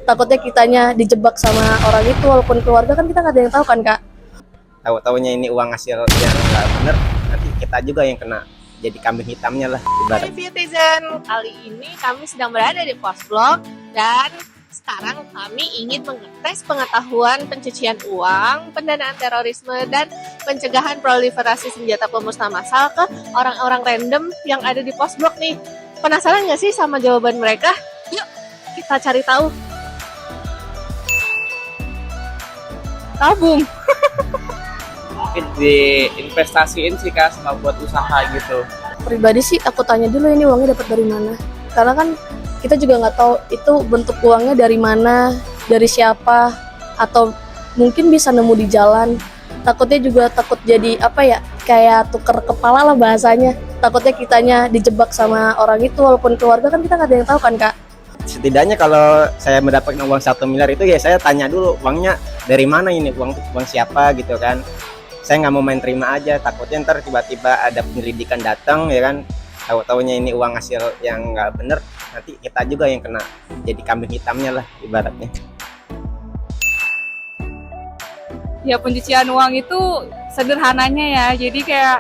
Takutnya kitanya dijebak sama orang itu, walaupun keluarga kan kita nggak ada yang tahu kan Kak. Tahu-taunya ini uang hasil yang nggak bener, nanti kita juga yang kena jadi kambing hitamnya lah Hai ibarat. Citizen, kali ini kami sedang berada di Posblok dan sekarang kami ingin mengetes pengetahuan pencucian uang, pendanaan terorisme, dan pencegahan proliferasi senjata pemusnah massal ke orang-orang random yang ada di Posblok nih. Penasaran nggak sih sama jawaban mereka? Yuk kita cari tahu. Tabung. Mungkin diinvestasiin sih Kak, sama buat usaha gitu. Pribadi sih aku tanya dulu ini uangnya dapat dari mana, karena kan kita juga nggak tahu itu bentuk uangnya dari mana, dari siapa, atau mungkin bisa nemu di jalan. Takutnya juga takut jadi apa ya, kayak tuker kepala lah bahasanya. Takutnya kitanya dijebak sama orang itu, walaupun keluarga kan kita nggak ada yang tahu kan Kak. Setidaknya kalau saya mendapatkan uang 1 miliar itu ya saya tanya dulu uangnya dari mana, ini uang siapa gitu kan. Saya nggak mau main terima aja, takutnya ntar tiba-tiba ada penyelidikan datang ya kan, tahu-taunya ini uang hasil yang nggak bener, nanti kita juga yang kena jadi kambing hitamnya lah ibaratnya. Ya pencucian uang itu sederhananya ya, jadi kayak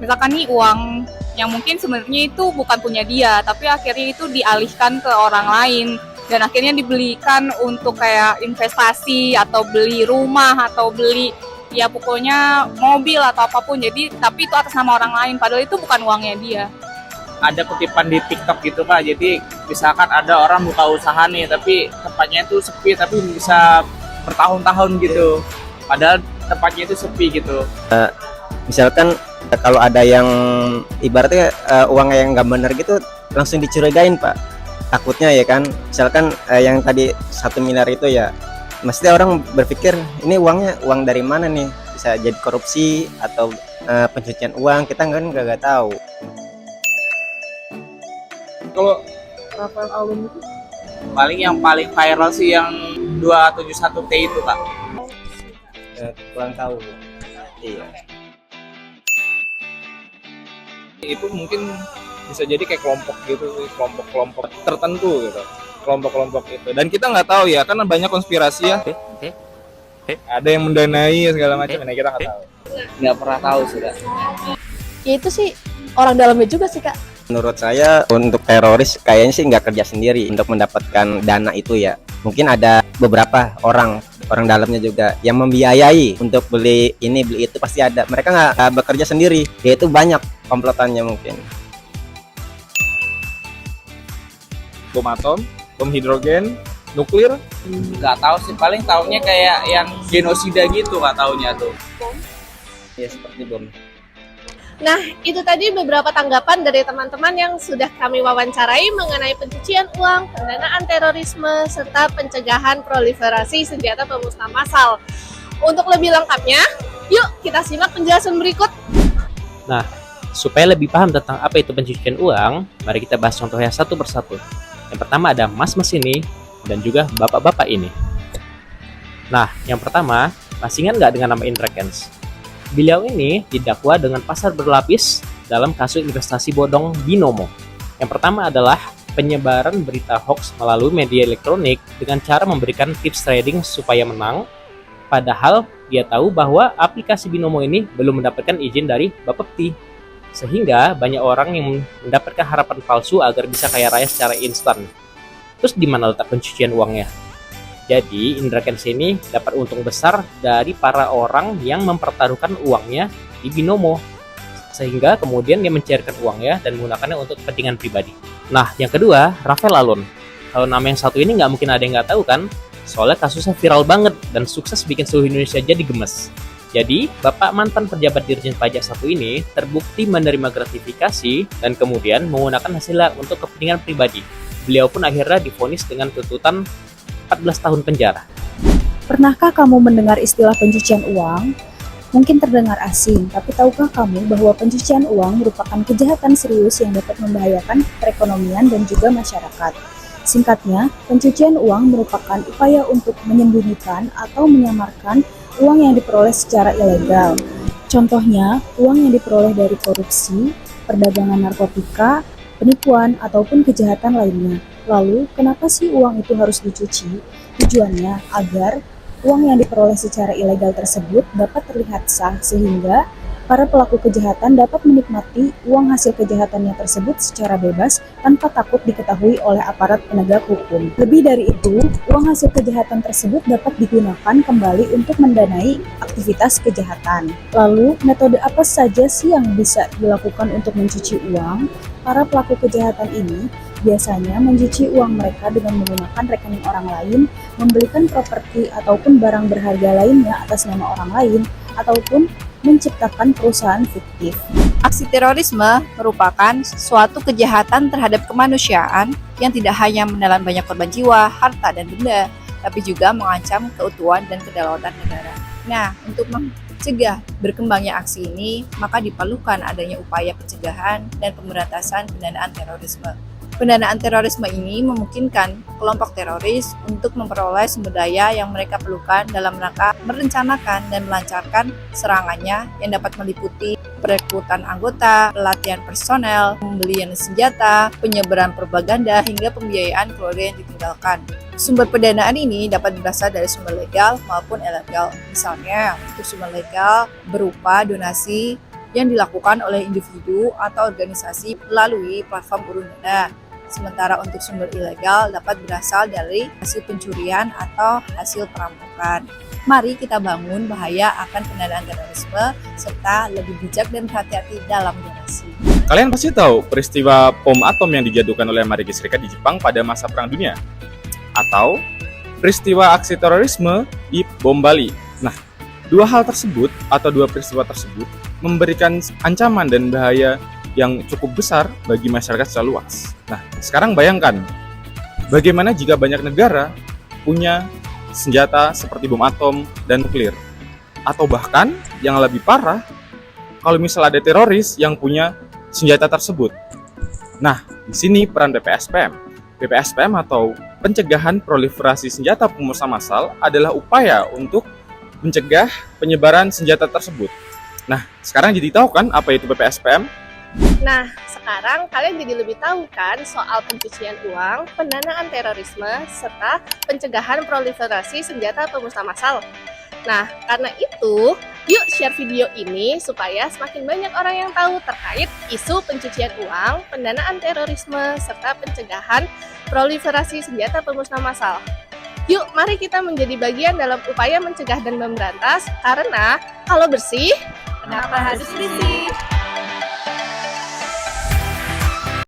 misalkan nih uang yang mungkin sebenarnya itu bukan punya dia, tapi akhirnya itu dialihkan ke orang lain dan akhirnya dibelikan untuk kayak investasi atau beli rumah atau beli ya pokoknya mobil atau apapun, jadi tapi itu atas nama orang lain padahal itu bukan uangnya dia. Ada kutipan di TikTok gitu Pak, jadi misalkan ada orang buka usaha nih, tapi tempatnya itu sepi, tapi bisa bertahun-tahun gitu, padahal tempatnya itu sepi gitu. Misalkan kalau ada yang ibaratnya uang yang nggak bener gitu langsung dicurigain Pak, takutnya ya kan. Misalkan yang tadi 1 miliar itu ya mesti orang berpikir ini uangnya uang dari mana nih, bisa jadi korupsi atau pencucian uang, kita kan nggak tahu. Kalau Rafael Alun itu paling yang paling viral sih yang 271T itu Pak. Kurang tahu. Iya. Itu mungkin bisa jadi kayak kelompok gitu, kelompok-kelompok tertentu gitu, kelompok-kelompok itu, dan kita nggak tahu ya, karena banyak konspirasi ya, ada yang mendanai segala macam, nah kita nggak tahu, nggak pernah tahu sih Kak. Ya itu sih orang dalamnya juga sih Kak. Menurut saya untuk teroris kayaknya sih nggak kerja sendiri untuk mendapatkan dana itu ya. Mungkin ada beberapa orang dalamnya juga yang membiayai untuk beli ini beli itu, pasti ada. Mereka nggak bekerja sendiri, yaitu banyak komplotannya mungkin. Bom atom, bom hidrogen, nuklir, nggak tahu sih, paling taunya kayak yang genosida gitu nggak taunya tuh. Ya seperti bom. Nah, itu tadi beberapa tanggapan dari teman-teman yang sudah kami wawancarai mengenai pencucian uang, pendanaan terorisme, serta pencegahan proliferasi senjata pemusnah massal. Untuk lebih lengkapnya, yuk kita simak penjelasan berikut. Nah, supaya lebih paham tentang apa itu pencucian uang, mari kita bahas contohnya satu persatu. Yang pertama ada mas-mas ini, dan juga bapak-bapak ini. Nah, yang pertama, masih ingat nggak dengan nama Indra Kents? Beliau ini didakwa dengan pasal berlapis dalam kasus investasi bodong Binomo. Yang pertama adalah penyebaran berita hoax melalui media elektronik dengan cara memberikan tips trading supaya menang, padahal dia tahu bahwa aplikasi Binomo ini belum mendapatkan izin dari Bapepti. Sehingga banyak orang yang mendapatkan harapan palsu agar bisa kaya raya secara instan. Terus di mana letak pencucian uangnya? Jadi Indra Kents ini dapat untung besar dari para orang yang mempertaruhkan uangnya di Binomo, sehingga kemudian dia mencairkan uangnya dan menggunakannya untuk kepentingan pribadi. Nah, yang kedua, Rafael Alun. Kalau nama yang satu ini nggak mungkin ada yang nggak tahu kan? Soalnya kasusnya viral banget dan sukses bikin seluruh Indonesia jadi gemes. Jadi, bapak mantan pejabat Dirjen Pajak satu ini terbukti menerima gratifikasi dan kemudian menggunakan hasilnya untuk kepentingan pribadi. Beliau pun akhirnya divonis dengan tuntutan 14 tahun penjara. Pernahkah kamu mendengar istilah pencucian uang? Mungkin terdengar asing, tapi tahukah kamu bahwa pencucian uang merupakan kejahatan serius yang dapat membahayakan perekonomian dan juga masyarakat? Singkatnya, pencucian uang merupakan upaya untuk menyembunyikan atau menyamarkan uang yang diperoleh secara ilegal. Contohnya, uang yang diperoleh dari korupsi, perdagangan narkotika, penipuan, ataupun kejahatan lainnya. Lalu, kenapa sih uang itu harus dicuci? Tujuannya agar uang yang diperoleh secara ilegal tersebut dapat terlihat sah sehingga para pelaku kejahatan dapat menikmati uang hasil kejahatannya tersebut secara bebas tanpa takut diketahui oleh aparat penegak hukum. Lebih dari itu, uang hasil kejahatan tersebut dapat digunakan kembali untuk mendanai aktivitas kejahatan. Lalu, metode apa saja sih yang bisa dilakukan untuk mencuci uang? Para pelaku kejahatan ini biasanya mencuci uang mereka dengan menggunakan rekening orang lain, membelikan properti ataupun barang berharga lainnya atas nama orang lain, ataupun menciptakan perusahaan fiktif. Aksi terorisme merupakan suatu kejahatan terhadap kemanusiaan yang tidak hanya menelan banyak korban jiwa, harta, dan benda, tapi juga mengancam keutuhan dan kedaulatan negara. Nah, untuk mencegah berkembangnya aksi ini, maka diperlukan adanya upaya pencegahan dan pemberantasan pendanaan terorisme. Pendanaan terorisme ini memungkinkan kelompok teroris untuk memperoleh sumber daya yang mereka perlukan dalam rangka merencanakan dan melancarkan serangannya yang dapat meliputi perekrutan anggota, pelatihan personel, pembelian senjata, penyebaran propaganda, hingga pembiayaan keluarga yang ditinggalkan. Sumber pendanaan ini dapat berasal dari sumber legal maupun ilegal. Misalnya, untuk sumber legal berupa donasi yang dilakukan oleh individu atau organisasi melalui platform urun dana. Sementara untuk sumber ilegal dapat berasal dari hasil pencurian atau hasil perampokan. Mari kita bangun bahaya akan pendanaan terorisme serta lebih bijak dan hati-hati dalam donasi. Kalian pasti tahu peristiwa bom atom yang dijatuhkan oleh Amerika Serikat di Jepang pada masa Perang Dunia? Atau peristiwa aksi terorisme di bom Bali. Nah, dua peristiwa tersebut memberikan ancaman dan bahaya yang cukup besar bagi masyarakat secara luas. Nah, sekarang bayangkan, bagaimana jika banyak negara punya senjata seperti bom atom dan nuklir? Atau bahkan yang lebih parah, kalau misalnya ada teroris yang punya senjata tersebut. Nah, di sini peran BPSPM. BPSPM atau pencegahan proliferasi senjata pemusnah massal adalah upaya untuk mencegah penyebaran senjata tersebut. Nah, sekarang jadi tahu kan apa itu BPSPM? Nah, sekarang kalian jadi lebih tahu kan soal pencucian uang, pendanaan terorisme, serta pencegahan proliferasi senjata pemusnah massal. Nah, karena itu, yuk share video ini supaya semakin banyak orang yang tahu terkait isu pencucian uang, pendanaan terorisme, serta pencegahan proliferasi senjata pemusnah massal. Yuk, mari kita menjadi bagian dalam upaya mencegah dan memberantas, karena kalau bersih, Kenapa harus bersih?